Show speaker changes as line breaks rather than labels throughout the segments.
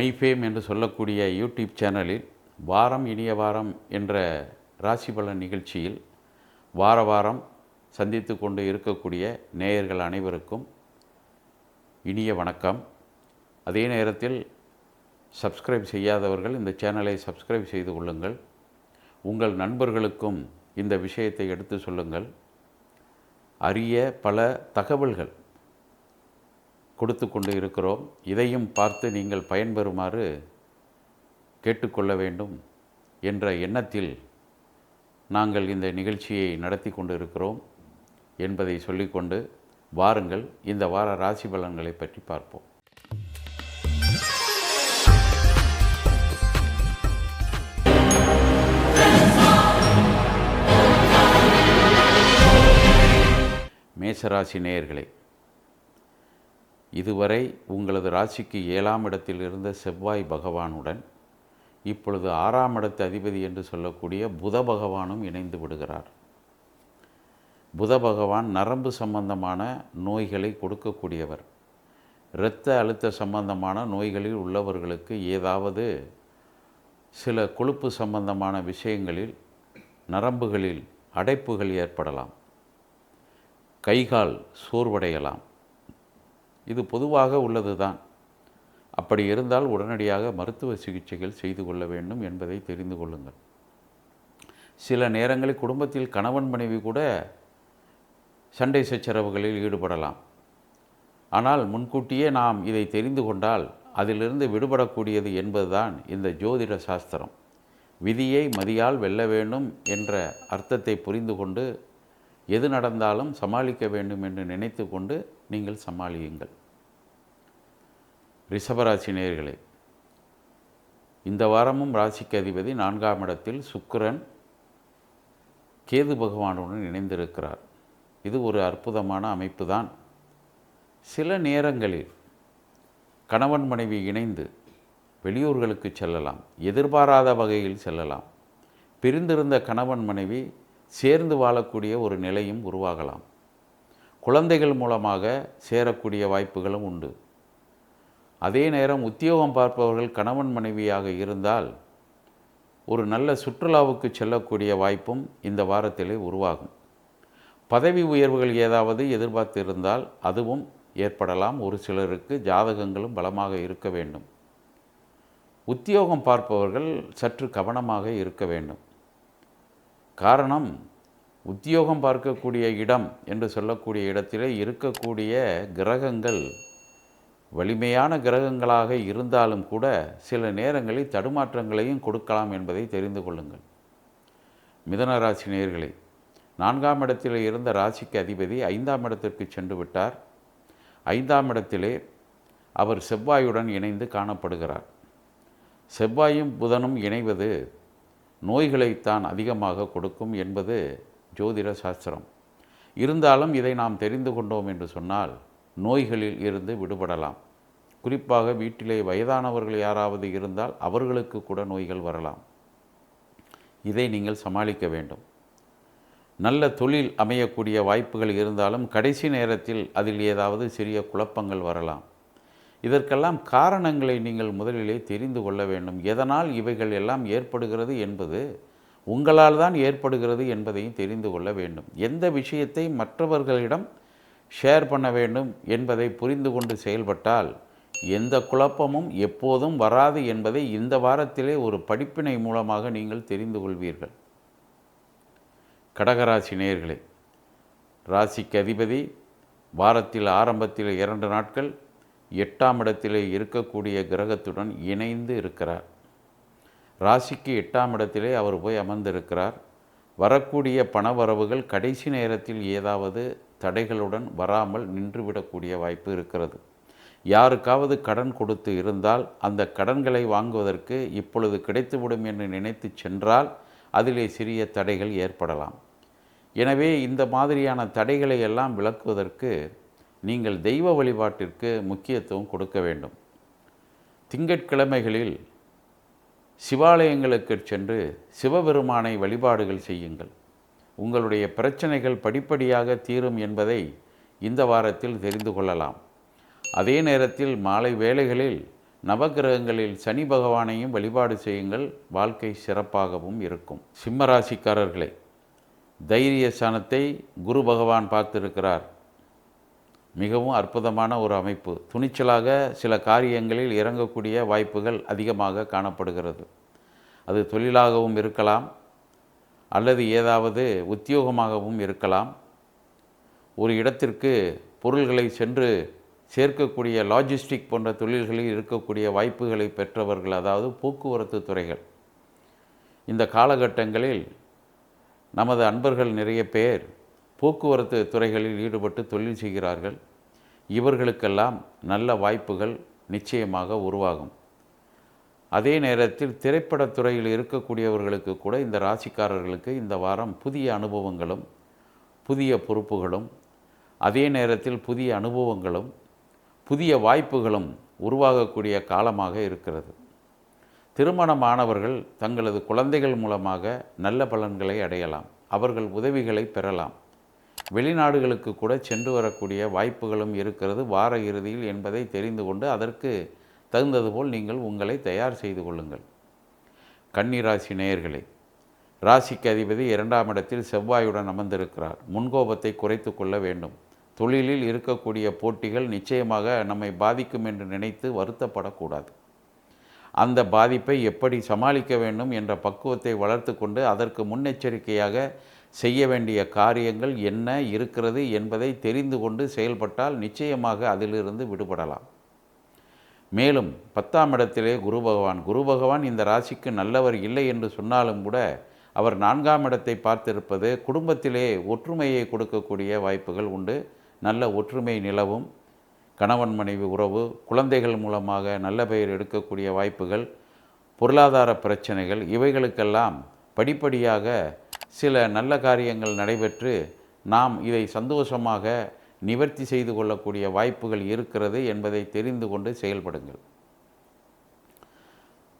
மைஃபேம் என்று சொல்லக்கூடிய யூடியூப் சேனலில் வாரம் இனிய வாரம் என்ற ராசி பலன் நிகழ்ச்சியில் வார வாரம் சந்தித்து கொண்டு இருக்கக்கூடிய நேயர்கள் அனைவருக்கும் இனிய வணக்கம். அதே நேரத்தில் சப்ஸ்கிரைப் செய்யாதவர்கள் இந்த சேனலை சப்ஸ்கிரைப் செய்து கொள்ளுங்கள். உங்கள் நண்பர்களுக்கும் இந்த விஷயத்தை எடுத்து சொல்லுங்கள். அரிய பல தகவல்கள் கொடுத்து கொண்டு இருக்கிறோம். இதையும் பார்த்து நீங்கள் பயன்பெறுமாறு கேட்டுக்கொள்ள வேண்டும் என்ற எண்ணத்தில் நாங்கள் இந்த நிகழ்ச்சியை நடத்தி கொண்டு இருக்கிறோம் என்பதை சொல்லிக்கொண்டு வாருங்கள் இந்த வார ராசி பலன்களை பற்றி பார்ப்போம். மேசராசி நேயர்களே, இதுவரை உங்களது ராசிக்கு 7ஆம் இடத்தில் இருந்த செவ்வாய் பகவானுடன் இப்பொழுது 6ஆம் இடத்து அதிபதி என்று சொல்லக்கூடிய புத பகவானும் இணைந்து விடுகிறார். புத பகவான் நரம்பு சம்பந்தமான நோய்களை கொடுக்கக்கூடியவர். இரத்த அழுத்த சம்பந்தமான நோய்களில் உள்ளவர்களுக்கு ஏதாவது சில கொழுப்பு சம்பந்தமான விஷயங்களில் நரம்புகளில் அடைப்புகள் ஏற்படலாம், கைகால் சோர்வடையலாம். இது பொதுவாக உள்ளது தான். அப்படி இருந்தால் உடனடியாக மருத்துவ சிகிச்சைகள் செய்து கொள்ள வேண்டும் என்பதை தெரிந்து கொள்ளுங்கள். சில நேரங்களில் குடும்பத்தில் கணவன் மனைவி கூட சண்டை சச்சரவுகளில் ஈடுபடலாம். ஆனால் முன்கூட்டியே நாம் இதை தெரிந்து கொண்டால் அதிலிருந்து விடுபடக்கூடியது என்பதுதான் இந்த ஜோதிட சாஸ்திரம். விதியை மதியால் வெல்ல வேண்டும் என்ற அர்த்தத்தை புரிந்து கொண்டு எது நடந்தாலும் சமாளிக்க வேண்டும் என்று நினைத்து கொண்டு நீங்கள் சமாளியுங்கள். ரிஷபராசி நேயர்களே, இந்த வாரமும் ராசிக்கு அதிபதி 4ஆம் இடத்தில் சுக்கிரன் கேது பகவானுடன் இணைந்திருக்கிறார். இது ஒரு அற்புதமான அமைப்பு தான். சில நேரங்களில் கணவன் மனைவி இணைந்து வெளியூர்களுக்கு செல்லலாம், எதிர்பாராத வகையில் செல்லலாம். பிரிந்திருந்த கணவன் மனைவி சேர்ந்து வாழக்கூடிய ஒரு நிலையும் உருவாகலாம். குழந்தைகள் மூலமாக சேரக்கூடிய வாய்ப்புகளும் உண்டு. அதே நேரம் உத்தியோகம் பார்ப்பவர்கள் கணவன் மனைவியாக இருந்தால் ஒரு நல்ல சுற்றுலாவுக்கு செல்லக்கூடிய வாய்ப்பும் இந்த வாரத்திலே உருவாகும். பதவி உயர்வுகள் ஏதாவது எதிர்பார்த்து இருந்தால் அதுவும் ஏற்படலாம். ஒரு சிலருக்கு ஜாதகங்களும் பலமாக இருக்க வேண்டும். உத்தியோகம் பார்ப்பவர்கள் சற்று கவனமாக இருக்க வேண்டும். காரணம், உத்தியோகம் பார்க்கக்கூடிய இடம் என்று சொல்லக்கூடிய இடத்திலே இருக்கக்கூடிய கிரகங்கள் வலிமையான கிரகங்களாக இருந்தாலும் கூட சில நேரங்களில் தடுமாற்றங்களையும் கொடுக்கலாம் என்பதை தெரிந்து கொள்ளுங்கள். மிதுன ராசி நேயர்களே, 4ஆம் இடத்தில் இருந்த ராசிக்கு அதிபதி 5ஆம் இடத்திற்கு சென்று விட்டார். 5ஆம் இடத்திலே அவர் செவ்வாயுடன் இணைந்து காணப்படுகிறார். செவ்வாயும் புதனும் இணைவது நோய்களைத்தான் அதிகமாக கொடுக்கும் என்பது ஜோதிட சாஸ்திரம். இருந்தாலும் இதை நாம் தெரிந்து கொண்டோம் என்று சொன்னால் நோய்களில் இருந்து விடுபடலாம். குறிப்பாக வீட்டிலே வயதானவர்கள் யாராவது இருந்தால் அவர்களுக்கு கூட நோய்கள் வரலாம். இதை நீங்கள் சமாளிக்க வேண்டும். நல்ல தொழில் அமையக்கூடிய வாய்ப்புகள் இருந்தாலும் கடைசி நேரத்தில் அதில் ஏதாவது சிறிய குழப்பங்கள் வரலாம். இதற்கெல்லாம் காரணங்களை நீங்கள் முதலிலே தெரிந்து கொள்ள வேண்டும். எதனால் இவைகள் எல்லாம் ஏற்படுகிறது என்பது உங்களால் தான் ஏற்படுகிறது என்பதையும் தெரிந்து கொள்ள வேண்டும். எந்த விஷயத்தை மற்றவர்களிடம் ஷேர் பண்ண வேண்டும் என்பதை புரிந்து கொண்டு செயல்பட்டால் எந்த குழப்பமும் எப்போதும் வராது என்பதை இந்த வாரத்திலே ஒரு படிப்பினை மூலமாக நீங்கள் தெரிந்து கொள்வீர்கள். கடகராசி நேயர்களே, ராசிக்கு அதிபதி வாரத்தில் ஆரம்பத்தில் 2 நாட்கள் 8ஆம் இடத்திலே இருக்கக்கூடிய கிரகத்துடன் இணைந்து இருக்கிறார். ராசிக்கு 8ஆம் இடத்திலே அவர் போய் அமர்ந்திருக்கிறார். வரக்கூடிய பணவரவுகள் கடைசி நேரத்தில் ஏதாவது தடைகளுடன் வராமல் நின்றுவிடக்கூடிய வாய்ப்பு இருக்கிறது. யாருக்காவது கடன் கொடுத்து இருந்தால் அந்த கடன்களை வாங்குவதற்கு இப்பொழுது கிடைத்துவிடும் என்று நினைத்து சென்றால் அதிலே சிறிய தடைகள் ஏற்படலாம். எனவே இந்த மாதிரியான தடைகளை எல்லாம் விளக்குவதற்கு நீங்கள் தெய்வ வழிபாட்டிற்கு முக்கியத்துவம் கொடுக்க வேண்டும். திங்கட்கிழமைகளில் சிவாலயங்களுக்கு சென்று சிவபெருமானை வழிபாடுகள் செய்யுங்கள். உங்களுடைய பிரச்சனைகள் படிப்படியாக தீரும் என்பதை இந்த வாரத்தில் தெரிந்து கொள்ளலாம். அதே நேரத்தில் மாலை வேளைகளில் நவகிரகங்களில் சனி பகவானையும் வழிபாடு செய்யுங்கள். வாழ்க்கை சிறப்பாகவும் இருக்கும். சிம்ம ராசிக்காரர்களே, தைரிய ஸ்தானத்தை குரு பகவான் பார்த்திருக்கிறார். மிகவும் அற்புதமான ஒரு அமைப்பு. துணிச்சலாக சில காரியங்களில் இறங்கக்கூடிய வாய்ப்புகள் அதிகமாக காணப்படுகிறது. அது தொழிலாகவும் இருக்கலாம், அல்லது ஏதாவது உத்தியோகமாகவும் இருக்கலாம். ஒரு இடத்திற்கு பொருள்களை சென்று சேர்க்கக்கூடிய லாஜிஸ்டிக் போன்ற தொழில்களில் இருக்கக்கூடிய வாய்ப்புகளை பெற்றவர்கள், அதாவது போக்குவரத்து துறைகள். இந்த காலகட்டங்களில் நமது அன்பர்கள் நிறைய பேர் போக்குவரத்து துறைகளில் ஈடுபட்டு தொழில் செய்கிறார்கள். இவர்களுக்கெல்லாம் நல்ல வாய்ப்புகள் நிச்சயமாக உருவாகும். அதே நேரத்தில் திரைப்படத் துறையில் இருக்கக்கூடியவர்களுக்கு கூட, இந்த ராசிக்காரர்களுக்கு இந்த வாரம் புதிய அனுபவங்களும் புதிய பொறுப்புகளும், அதே நேரத்தில் புதிய அனுபவங்களும் புதிய வாய்ப்புகளும் உருவாகக்கூடிய காலமாக இருக்கிறது. திருமணமானவர்கள் தங்களது குழந்தைகள் மூலமாக நல்ல பலன்களை அடையலாம். அவர்கள் உதவிகளை பெறலாம். வெளிநாடுகளுக்கு கூட சென்று வரக்கூடிய வாய்ப்புகளும் இருக்கிறது வார இறுதியில் என்பதை தெரிந்து கொண்டு அதற்கு தகுந்தது போல் நீங்கள் உங்களை தயார் செய்து கொள்ளுங்கள். கன்னி ராசி நேயர்களே, ராசிக்கு அதிபதி 2ஆம் இடத்தில் செவ்வாயுடன் அமர்ந்திருக்கிறார். முன்கோபத்தை குறைத்து கொள்ள வேண்டும். தொழிலில் இருக்கக்கூடிய போட்டிகள் நிச்சயமாக நம்மை பாதிக்கும் என்று நினைத்து வருத்தப்படக்கூடாது. அந்த பாதிப்பை எப்படி சமாளிக்க வேண்டும் என்ற பக்குவத்தை வளர்த்து கொண்டு அதற்கு முன்னெச்சரிக்கையாக செய்ய வேண்டிய காரியங்கள் என்ன இருக்கிறது என்பதை தெரிந்து கொண்டு செயல்பட்டால் நிச்சயமாக அதிலிருந்து விடுபடலாம். மேலும் 10ஆம் இடத்திலே குரு பகவான் இந்த ராசிக்கு நல்லவர் இல்லை என்று சொன்னாலும் கூட அவர் 4ஆம் இடத்தை பார்த்திருப்பது குடும்பத்திலே ஒற்றுமையை கொடுக்கக்கூடிய வாய்ப்புகள் உண்டு. நல்ல ஒற்றுமை நிலவும். கணவன் மனைவி உறவு, குழந்தைகள் மூலமாக நல்ல பெயர் எடுக்கக்கூடிய வாய்ப்புகள், பொருளாதார பிரச்சனைகள், இவைகளுக்கெல்லாம் படிப்படியாக சில நல்ல காரியங்கள் நடைபெற்று நாம் இதை சந்தோஷமாக நிவர்த்தி செய்து கொள்ளக்கூடிய வாய்ப்புகள் இருக்கிறது என்பதை தெரிந்து கொண்டு செயல்படுங்கள்.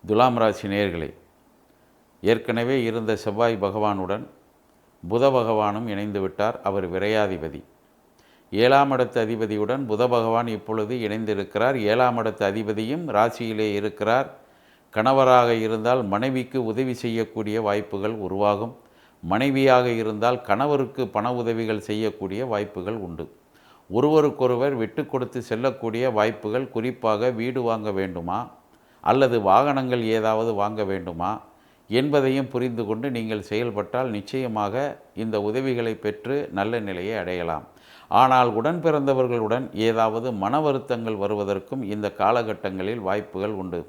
துலாம் ராசி நேயர்களே, ஏற்கனவே இருந்த செவ்வாய் பகவானுடன் புத பகவானும் இணைந்து விட்டார். அவர் விரையாதிபதி. 7ஆம் இடத்து அதிபதியுடன் புத பகவான் இப்பொழுது இணைந்திருக்கிறார். 7ஆம் இடத்து அதிபதியும் ராசியிலே இருக்கிறார். கணவராக இருந்தால் மனைவிக்கு உதவி செய்யக்கூடிய வாய்ப்புகள் உருவாகும். மனைவியாக இருந்தால் கணவருக்கு பண உதவிகள் செய்யக்கூடிய வாய்ப்புகள் உண்டு. ஒருவருக்கொருவர் விட்டு கொடுத்து செல்லக்கூடிய வாய்ப்புகள், குறிப்பாக வீடு வாங்க வேண்டுமா அல்லது வாகனங்கள் ஏதாவது வாங்க வேண்டுமா என்பதையும் புரிந்து கொண்டு நீங்கள் செயல்பட்டால் நிச்சயமாக இந்த உதவிகளை பெற்று நல்ல நிலையை அடையலாம். ஆனால் உடன் பிறந்தவர்களுடன் ஏதாவது மன வருத்தங்கள் வருவதற்கும் இந்த காலகட்டங்களில் வாய்ப்புகள் உண்டு.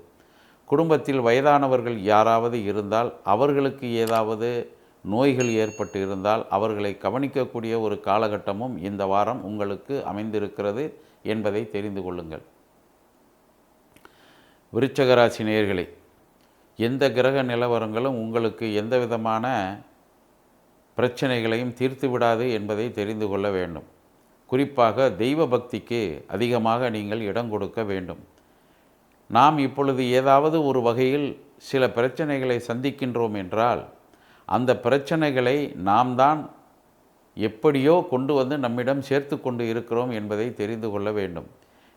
குடும்பத்தில் வயதானவர்கள் யாராவது இருந்தால், அவர்களுக்கு ஏதாவது நோய்கள் ஏற்பட்டு இருந்தால் அவர்களை கவனிக்கக்கூடிய ஒரு காலகட்டமும் இந்த வாரம் உங்களுக்கு அமைந்திருக்கிறது என்பதை தெரிந்து கொள்ளுங்கள். விருச்சிக ராசி நேயர்களே, எந்த கிரக நிலவரங்களும் உங்களுக்கு எந்த விதமான பிரச்சனைகளையும் தீர்த்து விடாது என்பதை தெரிந்து கொள்ள வேண்டும். குறிப்பாக தெய்வ பக்திக்கு அதிகமாக நீங்கள் இடம் கொடுக்க வேண்டும். நாம் இப்பொழுது ஏதாவது ஒரு வகையில் சில பிரச்சனைகளை சந்திக்கின்றோம் என்றால், அந்த பிரச்சனைகளை நாம் தான் எப்படியோ கொண்டு வந்து நம்மிடம் சேர்த்து கொண்டு இருக்கிறோம் என்பதை தெரிந்து கொள்ள வேண்டும்.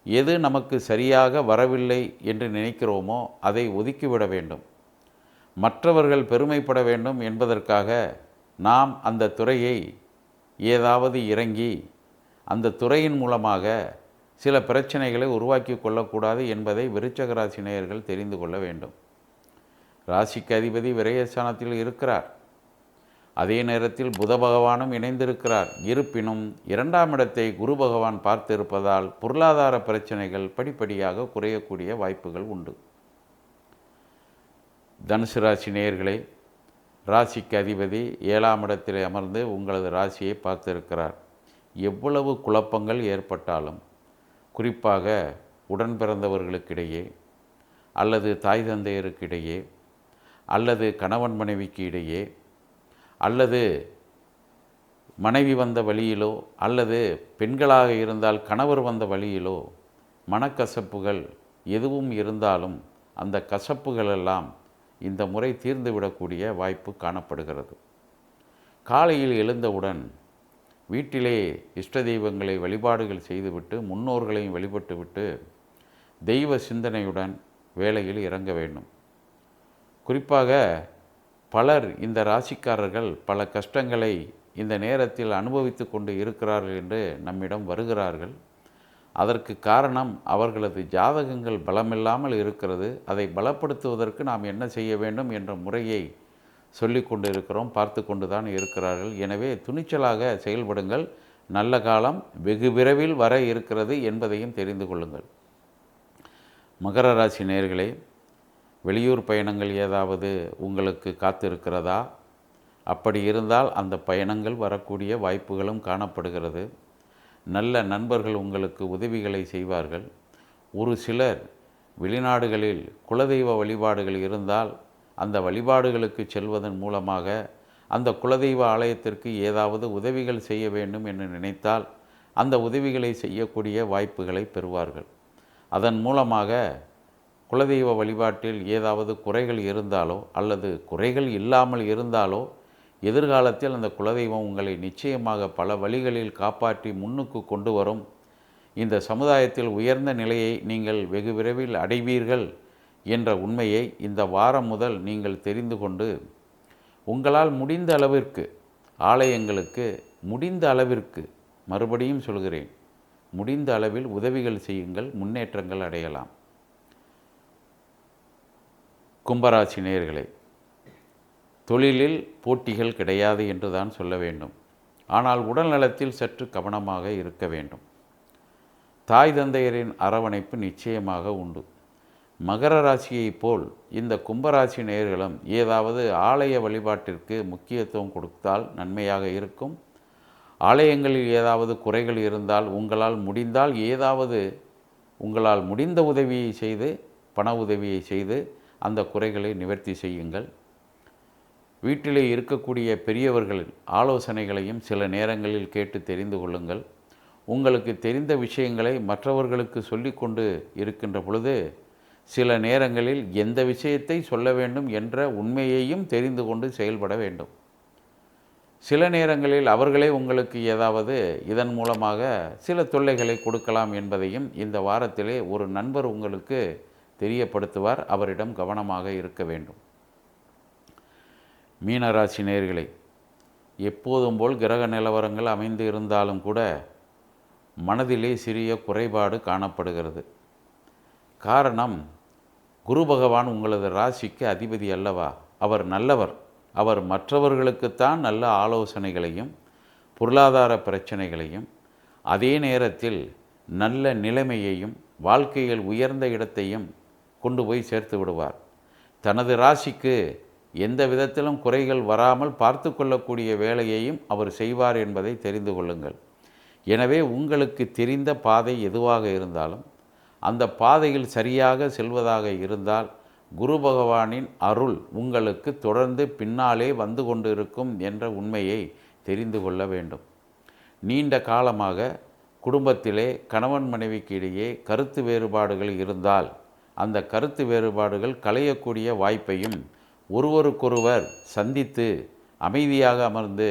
எது நமக்கு சரியாக வரவில்லை என்று நினைக்கிறோமோ அதை ஒதுக்கிவிட வேண்டும். மற்றவர்கள் பெருமைப்பட வேண்டும் என்பதற்காக நாம் அந்த துறையை ஏதாவது இறங்கி அந்த துறையின் மூலமாக சில பிரச்சனைகளை உருவாக்கி கொள்ளக்கூடாது என்பதை விருச்சிக ராசி நேயர்கள் தெரிந்து கொள்ள வேண்டும். ராசிக்கு அதிபதி விரயஸ்தானத்தில் இருக்கிறார். அதே நேரத்தில் புத பகவானும் இணைந்திருக்கிறார். இருப்பினும் 2ஆம் இடத்தை குரு பகவான் பார்த்திருப்பதால் பொருளாதார பிரச்சனைகள் படிப்படியாக குறையக்கூடிய வாய்ப்புகள் உண்டு. தனுசு ராசி நேயர்களே, ராசிக்கு அதிபதி 7ஆம் இடத்திலே அமர்ந்து உங்களது ராசியை பார்த்திருக்கிறார். எவ்வளவு குழப்பங்கள் ஏற்பட்டாலும், குறிப்பாக உடன் பிறந்தவர்களுக்கிடையே அல்லது தாய் தந்தையருக்கிடையே அல்லது கணவன் மனைவிக்கு இடையே அல்லது மனைவி வந்த வழியிலோ அல்லது பெண்களாக இருந்தால் கணவர் வந்த வழியிலோ மனக்கசப்புகள் எதுவும் இருந்தாலும் அந்த கசப்புகளெல்லாம் இந்த முறை தீர்ந்துவிடக்கூடிய வாய்ப்பு காணப்படுகிறது. காலையில் எழுந்தவுடன் வீட்டிலே இஷ்ட தெய்வங்களை வழிபாடுகள் செய்துவிட்டு முன்னோர்களையும் வழிபட்டுவிட்டு தெய்வ சிந்தனையுடன் வேலையில் இறங்க வேண்டும். குறிப்பாக பலர் இந்த ராசிக்காரர்கள் பல கஷ்டங்களை இந்த நேரத்தில் அனுபவித்து கொண்டு இருக்கிறார்கள் என்று நம்மிடம் வருகிறார்கள். அதற்கு காரணம் அவர்களது ஜாதகங்கள் பலமில்லாமல் இருக்கிறது. அதை பலப்படுத்துவதற்கு நாம் என்ன செய்ய வேண்டும் என்ற முறையை சொல்லி கொண்டு இருக்கிறோம், பார்த்து கொண்டு தான் இருக்கிறார்கள். எனவே துணிச்சலாக செயல்படுங்கள். நல்ல காலம் வெகு விரைவில் வர இருக்கிறது என்பதையும் தெரிந்து கொள்ளுங்கள். மகர ராசி நேயர்களே, வெளியூர் பயணங்கள் ஏதாவது உங்களுக்கு காத்திருக்கிறதா? அப்படி இருந்தால் அந்த பயணங்கள் வரக்கூடிய வாய்ப்புகளும் காணப்படுகிறது. நல்ல நண்பர்கள் உங்களுக்கு உதவிகளை செய்வார்கள். ஒரு சிலர் வெளிநாடுகளில் குலதெய்வ வழிபாடுகள் இருந்தால் அந்த வழிபாடுகளுக்கு செல்வதன் மூலமாக அந்த குலதெய்வ ஆலயத்திற்கு ஏதாவது உதவிகள் செய்ய வேண்டும் என்று நினைத்தால் அந்த உதவிகளை செய்யக்கூடிய வாய்ப்புகளை பெறுவார்கள். அதன் மூலமாக குலதெய்வ வழிபாட்டில் ஏதாவது குறைகள் இருந்தாலோ அல்லது குறைகள் இல்லாமல் இருந்தாலோ எதிர்காலத்தில் அந்த குலதெய்வம் உங்களை நிச்சயமாக பல வழிகளில் காப்பாற்றி முன்னுக்கு கொண்டு வரும். இந்த சமுதாயத்தில் உயர்ந்த நிலையை நீங்கள் வெகு விரைவில் அடைவீர்கள் என்ற உண்மையை இந்த வாரம் முதல் நீங்கள் தெரிந்து கொண்டு உங்களால் முடிந்த அளவிற்கு ஆலயங்களுக்கு முடிந்த அளவிற்கு, மறுபடியும் சொல்கிறேன், முடிந்த அளவில் உதவிகள் செய்யுங்கள். முன்னேற்றங்கள் அடையலாம். கும்பராசி நேயர்களே, தொழிலில் போட்டிகள் கிடையாது என்று தான் சொல்ல வேண்டும். ஆனால் உடல் நலத்தில் சற்று கவனமாக இருக்க வேண்டும். தாய் தந்தையரின் அரவணைப்பு நிச்சயமாக உண்டு. மகர ராசியைப் போல் இந்த கும்பராசி நேயர்களும் ஏதாவது ஆலய வழிபாட்டிற்கு முக்கியத்துவம் கொடுத்தால் நன்மையாக இருக்கும். ஆலயங்களில் ஏதாவது குறைகள் இருந்தால் உங்களால் முடிந்த உதவியை செய்து, பண உதவியை செய்து அந்த குறைகளை நிவர்த்தி செய்யுங்கள். வீட்டிலே இருக்கக்கூடிய பெரியவர்களின் ஆலோசனைகளையும் சில நேரங்களில் கேட்டு தெரிந்து கொள்ளுங்கள். உங்களுக்கு தெரிந்த விஷயங்களை மற்றவர்களுக்கு சொல்லிக்கொண்டு இருக்கின்ற பொழுது சில நேரங்களில் எந்த விஷயத்தை சொல்ல வேண்டும் என்ற உண்மையையும் தெரிந்து கொண்டு செயல்பட வேண்டும். சில நேரங்களில் அவர்களே உங்களுக்கு ஏதாவது இதன் மூலமாக சில தொல்லைகளை கொடுக்கலாம் என்பதையும் இந்த வாரத்திலே ஒரு நண்பர் உங்களுக்கு தெரியப்படுத்துவார். அவரிடம் கவனமாக இருக்க வேண்டும். மீனராசி நேயர்களே, எப்போதும் போல் கிரக நிலவரங்கள் அமைந்து இருந்தாலும் கூட மனதிலே சிறிய குறைபாடு காணப்படுகிறது. காரணம், குரு பகவான் உங்களது ராசிக்கு அதிபதி அல்லவா? அவர் நல்லவர். அவர் மற்றவர்களுக்குத்தான் நல்ல ஆலோசனைகளையும் பொருளாதார பிரச்சனைகளையும் அதே நேரத்தில் நல்ல நிலைமையையும் வாழ்க்கையில் உயர்ந்த இடத்தையும் கொண்டு போய் சேர்த்து விடுவார். தனது ராசிக்கு எந்த விதத்திலும் குறைகள் வராமல் பார்த்து கொள்ளக்கூடிய வேலையையும் அவர் செய்வார் என்பதை தெரிந்து கொள்ளுங்கள். எனவே உங்களுக்கு தெரிந்த பாதை எதுவாக இருந்தாலும் அந்த பாதையில் சரியாக செல்வதாக இருந்தால் குரு பகவானின் அருள் உங்களுக்கு தொடர்ந்து பின்னாலே வந்து கொண்டு இருக்கும் என்ற உண்மையை தெரிந்து கொள்ள வேண்டும். நீண்ட காலமாக குடும்பத்திலே கணவன் மனைவிக்கு இடையே கருத்து வேறுபாடுகள் இருந்தால் அந்த கருத்து வேறுபாடுகள் களையக்கூடிய வாய்ப்பையும், ஒருவருக்கொருவர் சந்தித்து அமைதியாக அமர்ந்து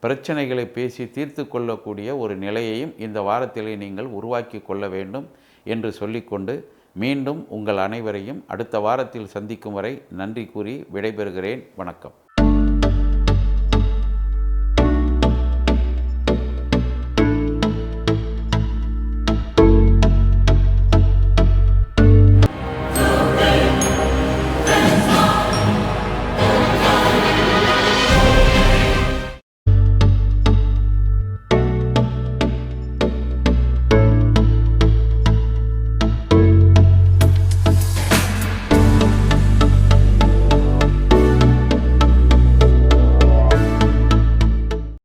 பிரச்சனைகளை பேசி தீர்த்து கொள்ளக்கூடிய ஒரு நிலையையும் இந்த வாரத்திலே நீங்கள் உருவாக்கி கொள்ள வேண்டும் என்று சொல்லிக்கொண்டு மீண்டும் உங்கள் அனைவரையும் அடுத்த வாரத்தில் சந்திக்கும் வரை நன்றி கூறி விடைபெறுகிறேன். வணக்கம்.